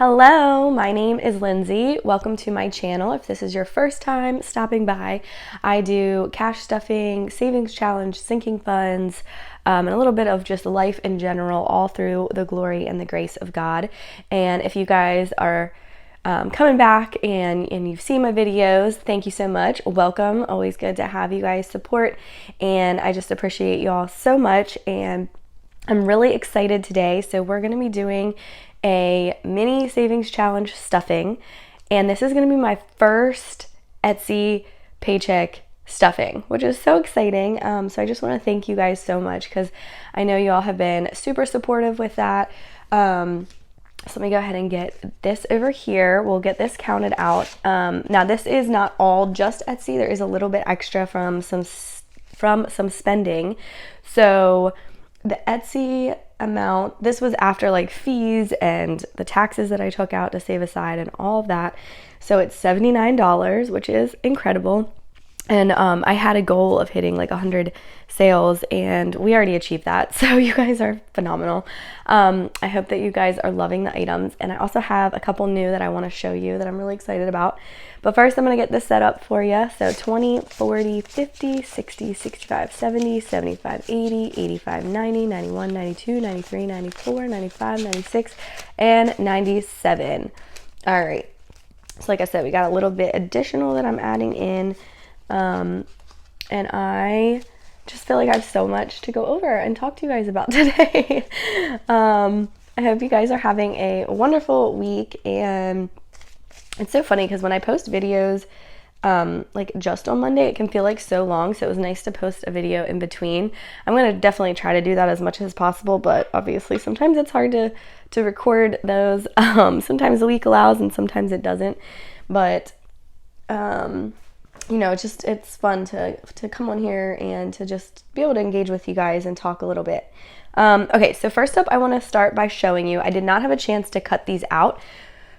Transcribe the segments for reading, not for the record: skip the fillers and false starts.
Hello, my name is Lindsay. Welcome to my channel. If this is your first time stopping by, I do cash stuffing, savings challenge, sinking funds, and a little bit of just life in general, all through the glory and the grace of God. And if you guys are coming back and you've seen my videos, thank you so much. Welcome. Always good to have you guys support, and I just appreciate you all so much. And I'm really excited today. So we're going to be doing a mini savings challenge stuffing, and this is going to be my first Etsy paycheck stuffing, which is so exciting. So I just want to thank you guys so much, because I know you all have been super supportive with that. So let me go ahead and get this over here. We'll get this counted out. Now this is not all just Etsy. There is a little bit extra from some spending. So the Etsy amount, this was after like fees and the taxes that I took out to save aside and all of that. So it's $79, which is incredible. And I had a goal of hitting like 100 sales, and we already achieved that. So you guys are phenomenal. I hope that you guys are loving the items. And I also have a couple new that I want to show you that I'm really excited about. But first, I'm going to get this set up for you. So 20, 40, 50, 60, 65, 70, 75, 80, 85, 90, 91, 92, 93, 94, 95, 96, and 97. All right. So like I said, we got a little bit additional that I'm adding in. And I just feel like I have so much to go over and talk to you guys about today. I hope you guys are having a wonderful week. And it's so funny because when I post videos, like just on Monday, it can feel like so long. So it was nice to post a video in between. I'm going to definitely try to do that as much as possible, but obviously sometimes it's hard to record those. Sometimes the week allows and sometimes it doesn't, but, you know, it's fun to come on here and to just be able to engage with you guys and talk a little bit. Okay, so first up, I want to start by showing you, I did not have a chance to cut these out,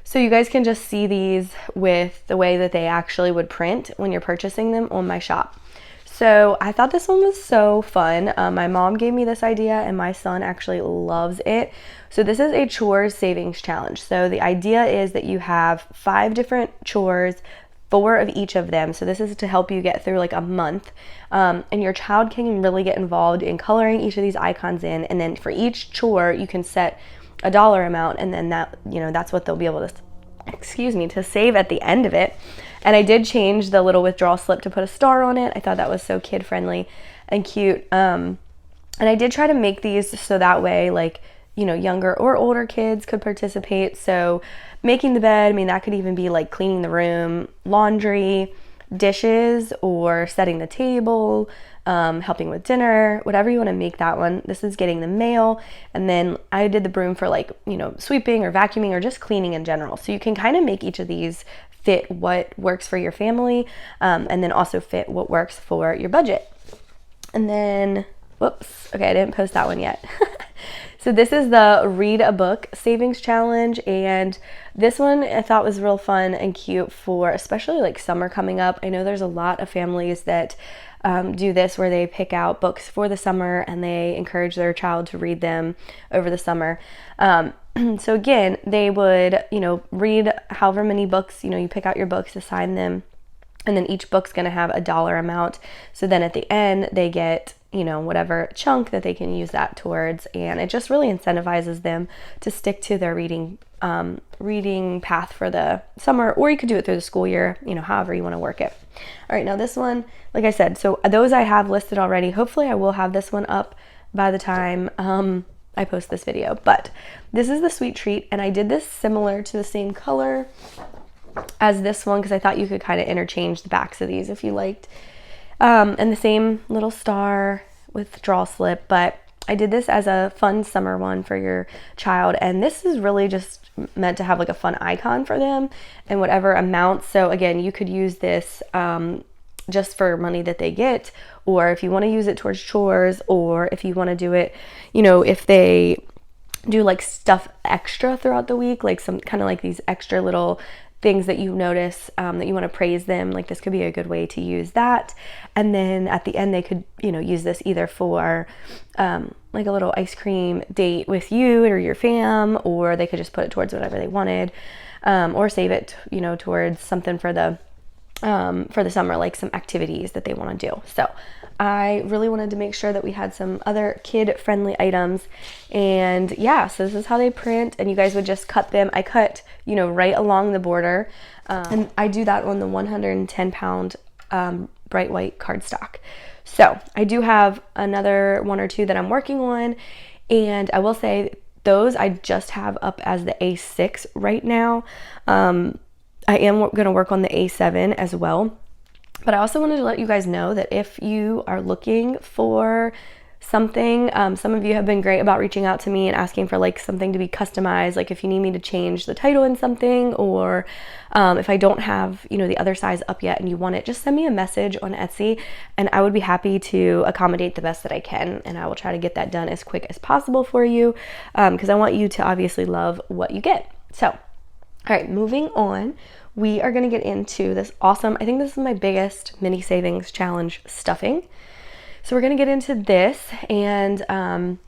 so you guys can just see these with the way that they actually would print when you're purchasing them on my shop. So I thought this one was so fun. My mom gave me this idea and my son actually loves it. So this is a chores savings challenge. So the idea is that you have 5 different chores, 4 of each of them. So this is to help you get through like a month. And your child can really get involved in coloring each of these icons in. And then for each chore, you can set a dollar amount, and then that, you know, that's what they'll be able to, to save at the end of it. And I did change the little withdrawal slip to put a star on it. I thought that was so kid friendly and cute. And I did try to make these so that way, like, you know, younger or older kids could participate. So making the bed, I mean, that could even be like cleaning the room, laundry, dishes, or setting the table, helping with dinner, whatever you want to make that one. This is getting the mail. And then I did the broom for like, you know, sweeping or vacuuming or just cleaning in general. So you can kind of make each of these fit what works for your family, and then also fit what works for your budget. And then, whoops, okay, I didn't post that one yet. So this is the Read a Book Savings Challenge, and this one I thought was real fun and cute for especially like summer coming up. I know there's a lot of families that do this where they pick out books for the summer and they encourage their child to read them over the summer. So again, they would, you know, read however many books, you know, you pick out your books, assign them, and then each book's going to have a dollar amount. So then at the end, they get, you know, whatever chunk that they can use that towards. And it just really incentivizes them to stick to their reading path for the summer, or you could do it through the school year, you know, however you want to work it. All right, now this one, like I said, so those I have listed already. Hopefully I will have this one up by the time I post this video. But this is the Sweet Treat, and I did this similar to the same color as this one because I thought you could kind of interchange the backs of these if you liked. And the same little star withdrawal slip, but I did this as a fun summer one for your child, and this is really just meant to have like a fun icon for them and whatever amount. So again, you could use this just for money that they get, or if you want to use it towards chores, or if you want to do it, you know, if they do like stuff extra throughout the week, like some kind of like these extra little things that you notice that you want to praise them. Like this could be a good way to use that. And then at the end, they could, use this either for like a little ice cream date with you or your fam, or they could just put it towards whatever they wanted, or save it, towards something for the summer, like some activities that they want to do. So I really wanted to make sure that we had some other kid-friendly items. And yeah, so this is how they print, and you guys would just cut them. I cut, right along the border. And I do that on the 110-pound bright white cardstock. So I do have another one or two that I'm working on. And I will say those I just have up as the A6 right now. I am going to work on the A7 as well. But I also wanted to let you guys know that if you are looking for something, some of you have been great about reaching out to me and asking for like something to be customized, like if you need me to change the title in something, or if I don't have, the other size up yet and you want it, just send me a message on Etsy and I would be happy to accommodate the best that I can, and I will try to get that done as quick as possible for you, because I want you to obviously love what you get. So, all right, moving on. We are going to get into this awesome, I think this is my biggest mini savings challenge, stuffing. So we're going to get into this, and I'm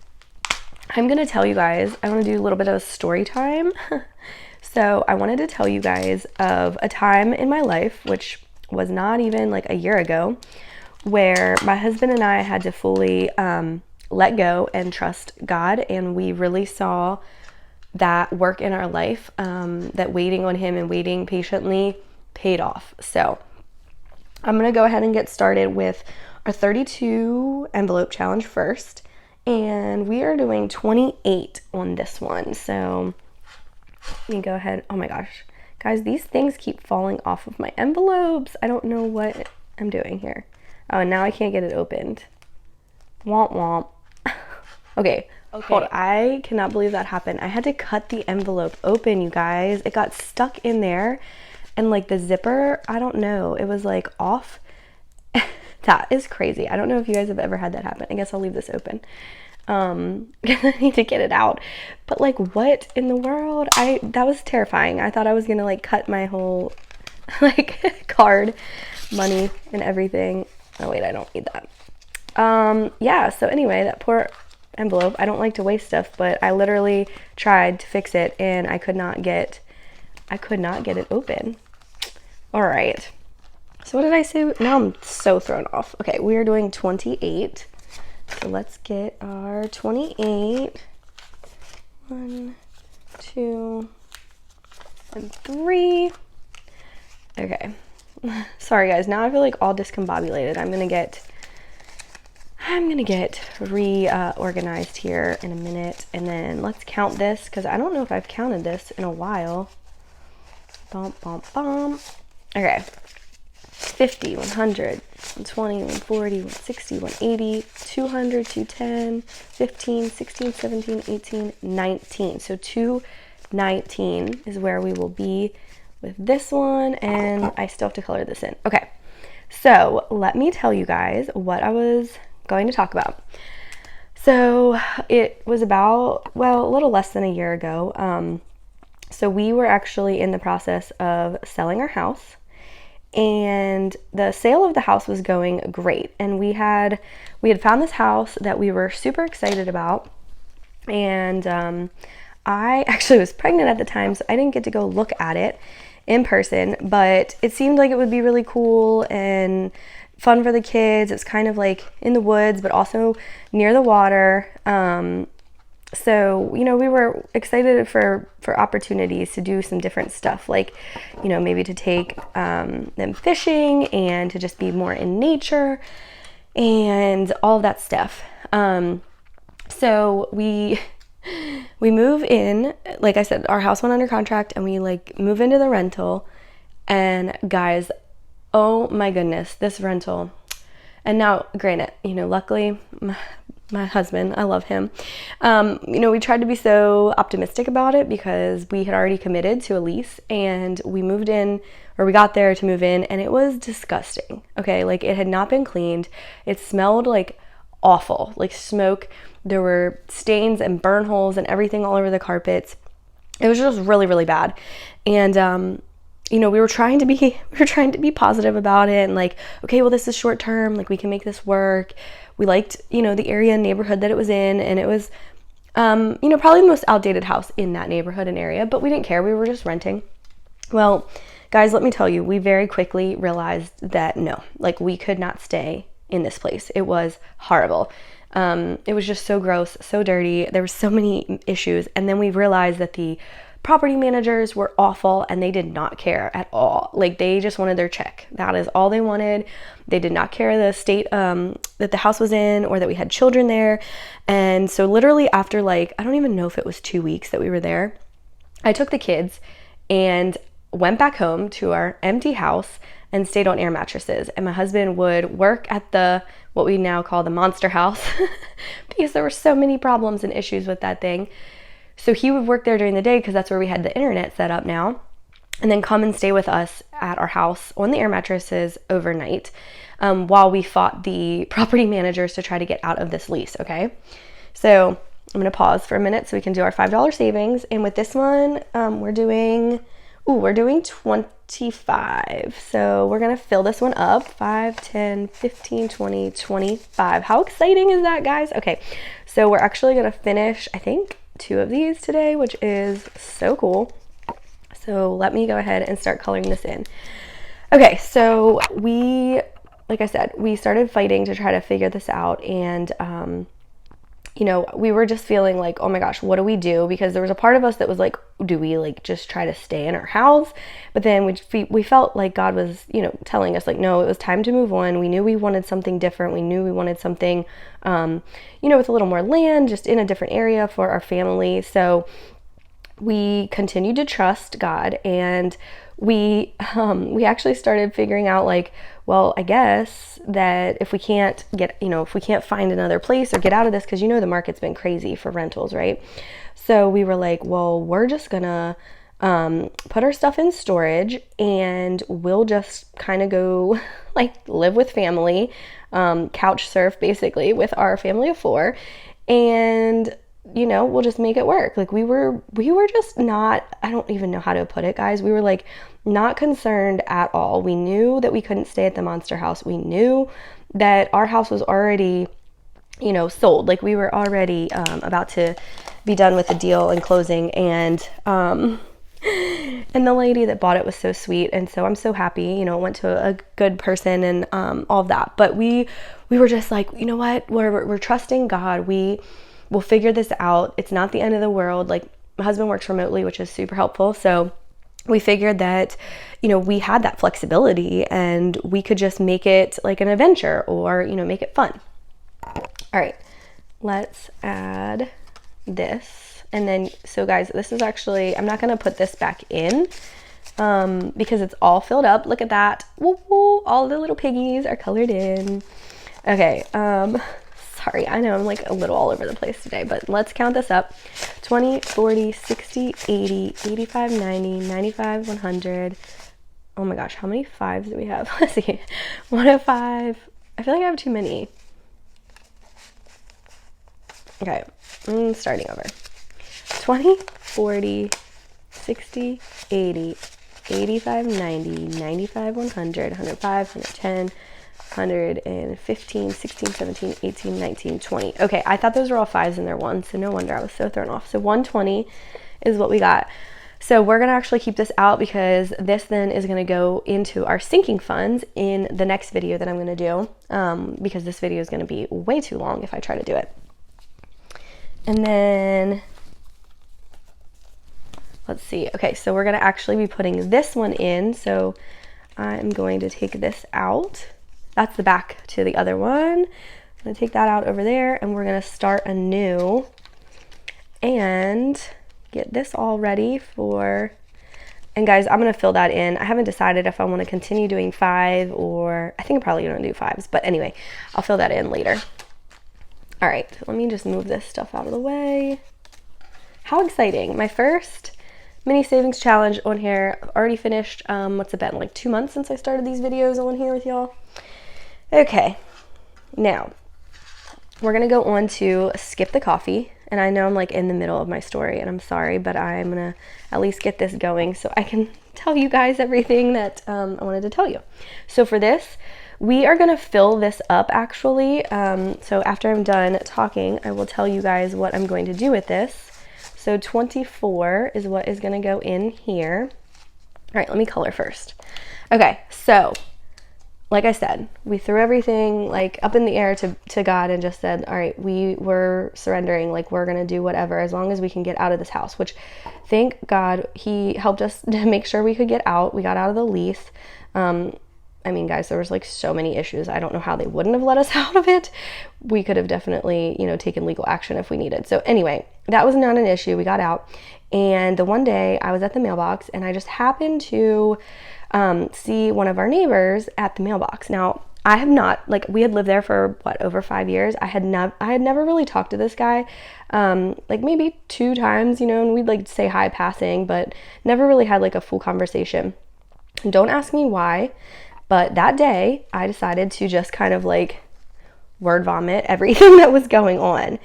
going to tell you guys, I want to do a little bit of a story time. So I wanted to tell you guys of a time in my life, which was not even like a year ago, where my husband and I had to fully let go and trust God, and we really saw that work in our life, that waiting on him and waiting patiently paid off. So I'm going to go ahead and get started with our 32 envelope challenge first. And we are doing 28 on this one. So let me go ahead. Oh my gosh. Guys, these things keep falling off of my envelopes. I don't know what I'm doing here. Oh, and now I can't get it opened. Womp womp. Okay. Hold on. I cannot believe that happened. I had to cut the envelope open, you guys. It got stuck in there, and like the zipper, I don't know, it was like off. That is crazy. I don't know if you guys have ever had that happen. I guess I'll leave this open. I need to get it out. But like, what in the world? That was terrifying. I thought I was gonna like cut my whole like card, money and everything. Oh wait, I don't need that. Yeah, so anyway, that poor envelope. I don't like to waste stuff, but I literally tried to fix it and I could not get it open. All right. So what did I say? Now I'm so thrown off. Okay, we are doing 28. So let's get our 28. 1, 2, and 3. Okay. Sorry guys, now I feel like all discombobulated. I'm gonna get reorganized here in a minute, and then let's count this, because I don't know if I've counted this in a while. Bump, bump, bump. Okay. 50, 100, 120, 140, 160, 180, 200, 210, 15, 16, 17, 18, 19. So 219 is where we will be with this one, and I still have to color this in. Okay. So let me tell you guys what I was going to talk about. So it was about, well, a little less than a year ago. So we were actually in the process of selling our house, and the sale of the house was going great. And we had found this house that we were super excited about. And I actually was pregnant at the time, so I didn't get to go look at it in person, but it seemed like it would be really cool and fun for the kids. It's kind of like in the woods, but also near the water. So, we were excited for opportunities to do some different stuff, like, maybe to take them fishing and to just be more in nature and all of that stuff. So we move in, like I said, our house went under contract, and we move into the rental, and guys, oh my goodness, this rental. And now, granted, luckily, my husband, I love him. We tried to be so optimistic about it because we had already committed to a lease, and we got there to move in, and it was disgusting. Okay, it had not been cleaned. It smelled like awful, like smoke. There were stains and burn holes and everything all over the carpets. It was just really, really bad. And we were trying to be positive about it and like, okay, well, this is short term, like we can make this work. We liked, the area and neighborhood that it was in, and it was, probably the most outdated house in that neighborhood and area, but we didn't care. We were just renting. Well, guys, let me tell you, we very quickly realized that no, like we could not stay in this place. It was horrible. It was just so gross, so dirty. There were so many issues. And then we realized that the property managers were awful and they did not care at all. Like they just wanted their check. That is all they wanted. They did not care the state that the house was in or that we had children there. And so literally after like, I don't even know if it was 2 weeks that we were there, I took the kids and went back home to our empty house and stayed on air mattresses. And my husband would work at what we now call the monster house because there were so many problems and issues with that thing. So he would work there during the day because that's where we had the internet set up now, and then come and stay with us at our house on the air mattresses overnight while we fought the property managers to try to get out of this lease, okay? So I'm going to pause for a minute so we can do our $5 savings. And with this one, we're doing 25. So we're going to fill this one up. 5, 10, 15, 20, 25. How exciting is that, guys? Okay, so we're actually going to finish, I think, 2 of these today, which is so cool. So let me go ahead and start coloring this in. Okay, so like I said, we started fighting to try to figure this out, and we were just feeling like, oh my gosh, what do we do? Because there was a part of us that was like, do we like just try to stay in our house? But then we felt like God was, telling us like, no, it was time to move on. We knew we wanted something different. We knew we wanted something, with a little more land, just in a different area for our family. So we continued to trust God, and we actually started figuring out like, well, I guess that if we can't find another place or get out of this, because the market's been crazy for rentals, right? So we were like, well, we're just gonna put our stuff in storage and we'll just kind of go like live with family, couch surf basically with our family of 4, and we'll just make it work. Like we were just not, I don't even know how to put it, guys. We were like not concerned at all. We knew that we couldn't stay at the monster house. We knew that our house was already, sold. Like we were already about to be done with the deal and closing, and the lady that bought it was so sweet, and so I'm so happy, it went to a good person and all of that. But we were just like, you know what, we're trusting God. We'll figure this out. It's not the end of the world. Like my husband works remotely, which is super helpful. So we figured that, we had that flexibility and we could just make it like an adventure or, make it fun. All right, let's add this. And then, so guys, this is actually, I'm not going to put this back in because it's all filled up. Look at that. Woo, woo, all the little piggies are colored in. Okay. Sorry, I know I'm like a little all over the place today, but let's count this up. 20, 40, 60, 80, 85, 90, 95, 100. Oh my gosh, how many 5s do we have? Let's see. 105. I feel like I have too many. Okay, starting over. 20, 40, 60, 80, 85, 90, 95, 100, 105, 110, 115, 16, 17, 18, 19, 20. Okay, I thought those were all 5s and they're 1s, so no wonder I was so thrown off. So 120 is what we got. So we're going to actually keep this out because this then is going to go into our sinking funds in the next video that I'm going to do, because this video is going to be way too long if I try to do it. And then let's see. Okay, so we're going to actually be putting this one in. So I'm going to take this out. That's the back to the other one. I'm going to take that out over there, and we're going to start anew and get this all ready for, and guys, I'm going to fill that in. I haven't decided if I want to continue doing 5 or, I think I'm probably going to do 5s, but anyway, I'll fill that in later. All right, let me just move this stuff out of the way. How exciting. My first mini savings challenge on here. I've already finished, what's it been, like 2 months since I started these videos on here with y'all. Okay, now we're gonna go on to skip the coffee, and I know I'm like in the middle of my story and I'm sorry, but I'm gonna at least get this going so I can tell you guys everything that I wanted to tell you. So for this, we are gonna fill this up actually. So after I'm done talking, I will tell you guys what I'm going to do with this. So 24 is what is gonna go in here. All right, let me color first. Okay, so like I said, we threw everything like up in the air to God and just said, all right, we were surrendering, like we're gonna do whatever as long as we can get out of this house, which thank God he helped us to make sure we could get out. We got out of the lease. I mean, guys, there was like so many issues. I don't know how they wouldn't have let us out of it. We could have definitely, you know, taken legal action if we needed. So anyway, that was not an issue. We got out. And the one day I was at the mailbox and I just happened to see one of our neighbors at the mailbox. Now, I have not, like, we had lived there for what, over 5 years. I had never really talked to this guy, like maybe 2 times, you know, and we'd like say hi passing, but never really had like a full conversation. And don't ask me why. But that day, I decided to just kind of like word vomit everything that was going on.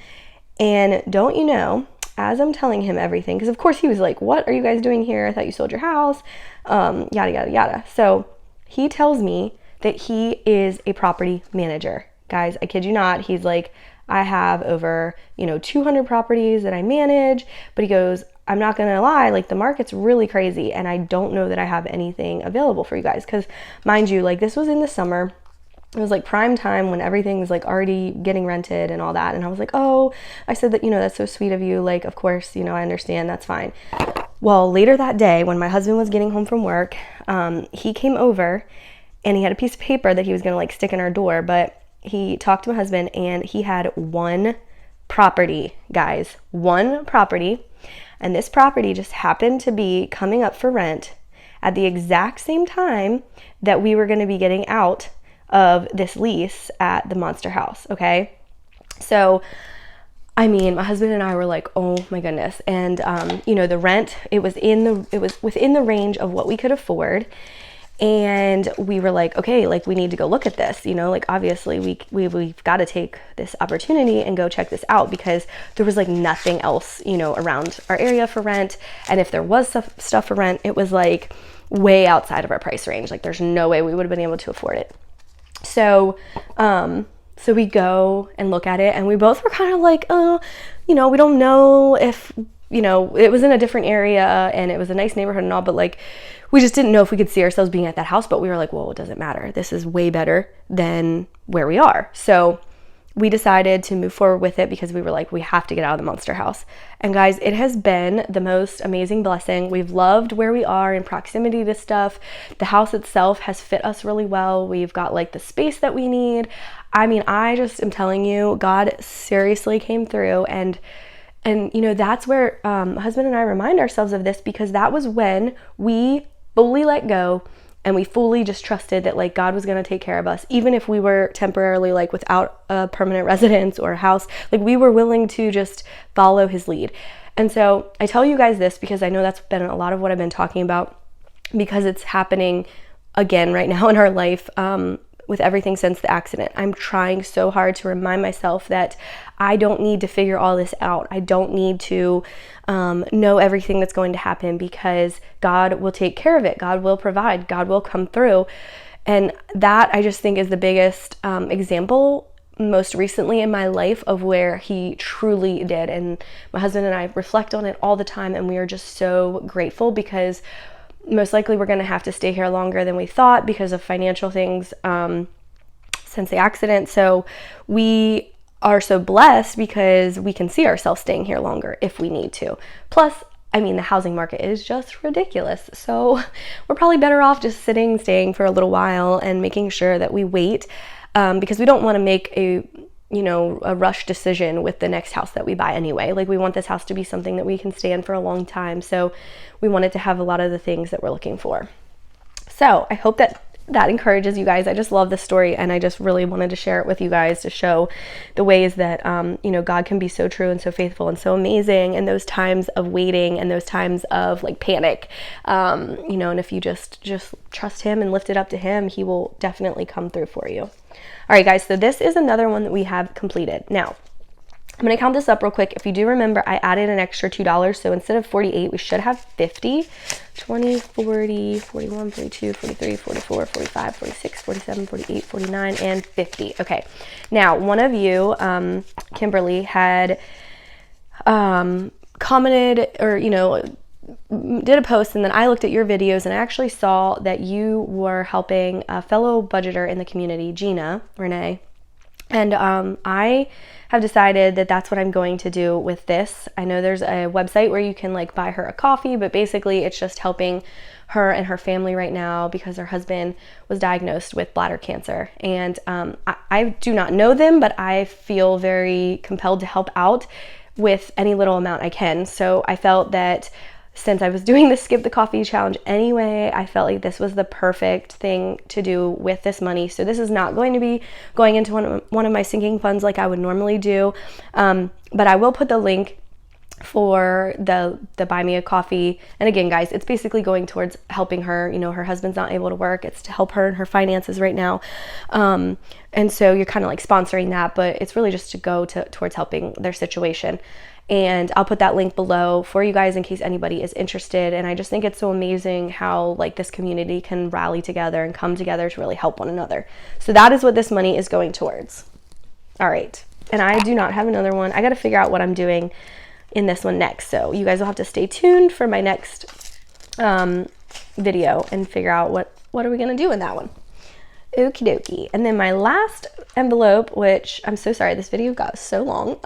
And don't you know, as I'm telling him everything, because of course he was like, what are you guys doing here? I thought you sold your house, yada, yada, yada. So he tells me that he is a property manager. Guys, I kid you not. He's like, I have over, 200 properties that I manage. But he goes, I'm not gonna lie, like the market's really crazy and I don't know that I have anything available for you guys. Because mind you, like this was in the summer. It was like prime time when everything's like already getting rented and all that. And I was like, oh, I said that, that's so sweet of you. Like, of course, I understand, that's fine. Well, later that day when my husband was getting home from work, he came over and he had a piece of paper that he was gonna like stick in our door. But he talked to my husband and he had one property, guys, one property. And this property just happened to be coming up for rent at the exact same time that we were going to be getting out of this lease at the monster house. Okay. So, I mean, my husband and I were like, oh my goodness. And, the rent, it was within the range of what we could afford. And we were like, okay, like we need to go look at this, like obviously we've got to take this opportunity and go check this out because there was like nothing else, around our area for rent. And if there was stuff for rent, it was like way outside of our price range. Like there's no way we would have been able to afford it. So, so we go and look at it and we both were kind of like, oh, we don't know if, it was in a different area and it was a nice neighborhood and all, but like, we just didn't know if we could see ourselves being at that house, but we were like, well, it doesn't matter. This is way better than where we are. So we decided to move forward with it because we were like, we have to get out of the monster house. And guys, it has been the most amazing blessing. We've loved where we are in proximity to stuff. The house itself has fit us really well. We've got like the space that we need. I mean, I just am telling you, God seriously came through and that's where my husband and I remind ourselves of this because that was when we fully let go and we fully just trusted that like God was going to take care of us, even if we were temporarily like without a permanent residence or a house. Like we were willing to just follow his lead. And so I tell you guys this because I know that's been a lot of what I've been talking about because it's happening again right now in our life. With everything since the accident. I'm trying so hard to remind myself that I don't need to figure all this out. I don't need to know everything that's going to happen because God will take care of it. God will provide. God will come through. And that I just think is the biggest example most recently in my life of where he truly did. And my husband and I reflect on it all the time and we are just so grateful because most likely we're going to have to stay here longer than we thought because of financial things since the accident. So we are so blessed because we can see ourselves staying here longer if we need to. Plus, I mean, the housing market is just ridiculous. So we're probably better off just staying for a little while and making sure that we wait because we don't want to make a rush decision with the next house that we buy anyway. Like we want this house to be something that we can stay in for a long time. So we want it to have a lot of the things that we're looking for. So I hope that encourages you guys. I just love this story and I just really wanted to share it with you guys to show the ways that, God can be so true and so faithful and so amazing in those times of waiting and those times of like panic, and if you just trust him and lift it up to him, he will definitely come through for you. All right, guys, so this is another one that we have completed. Now, I'm going to count this up real quick. If you do remember, I added an extra $2. So instead of 48, we should have 50. 20, 40, 41, 42, 43, 44, 45, 46, 47, 48, 49, and 50. Okay. Now, one of you, Kimberly, had commented or, did a post, and then I looked at your videos and I actually saw that you were helping a fellow budgeter in the community, Gina Renee. And I have decided that that's what I'm going to do with this. I know there's a website where you can like buy her a coffee, but basically it's just helping her and her family right now because her husband was diagnosed with bladder cancer. And I do not know them, but I feel very compelled to help out with any little amount I can. So I felt that since I was doing the Skip the Coffee challenge anyway, I felt like this was the perfect thing to do with this money. So this is not going to be going into one of my sinking funds like I would normally do, but I will put the link for the Buy Me a Coffee. And again, guys, it's basically going towards helping her. Her husband's not able to work. It's to help her in her finances right now. And so you're kind of like sponsoring that, but it's really just to go towards helping their situation. And I'll put that link below for you guys in case anybody is interested. And I just think it's so amazing how like this community can rally together and come together to really help one another. So that is what this money is going towards. All right. And I do not have another one. I got to figure out what I'm doing in this one next. So you guys will have to stay tuned for my next video and figure out what are we going to do in that one. Okie dokie. And then my last envelope, which I'm so sorry, this video got so long.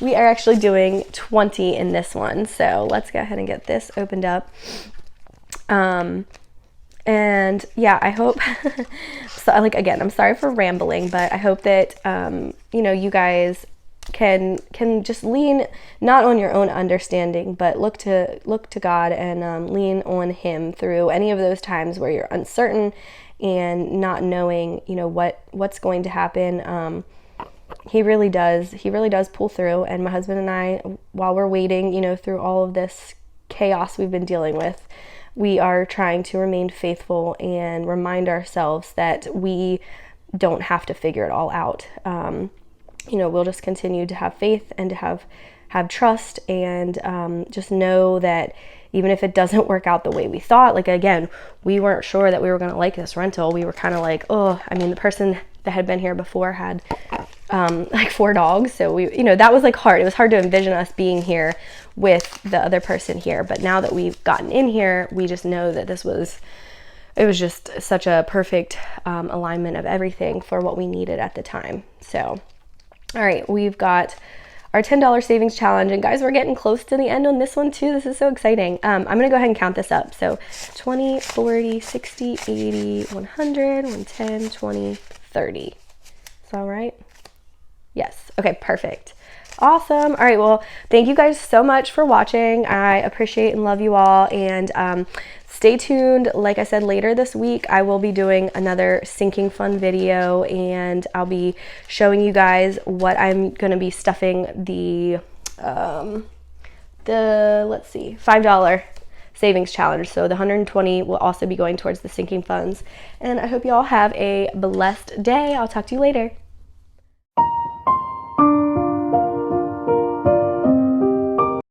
We are actually doing 20 in this one. So let's go ahead and get this opened up. And yeah, I hope, so like, again, I'm sorry for rambling, but I hope that, you guys can just lean not on your own understanding, but look to God and lean on Him through any of those times where you're uncertain and not knowing, what's going to happen. He really does pull through. And my husband and I, while we're waiting, through all of this chaos we've been dealing with, we are trying to remain faithful and remind ourselves that we don't have to figure it all out. We'll just continue to have faith and to have trust and just know that even if it doesn't work out the way we thought, like again, we weren't sure that we were going to like this rental. We were kind of like, the person that had been here before had like 4 dogs. So that was like hard. It was hard to envision us being here with the other person here. But now that we've gotten in here, we just know that it was just such a perfect alignment of everything for what we needed at the time. So, all right, we've got our $10 savings challenge. And guys, we're getting close to the end on this one too. This is so exciting. I'm going to go ahead and count this up. So 20, 40, 60, 80, 100, 110, 20, 30. Is that all right? Yes. Okay, perfect. Awesome. All right. Well, thank you guys so much for watching. I appreciate and love you all. And stay tuned. Like I said, later this week, I will be doing another sinking fund video, and I'll be showing you guys what I'm going to be stuffing the let's see, $5 savings challenge. So the 120 will also be going towards the sinking funds. And I hope you all have a blessed day. I'll talk to you later.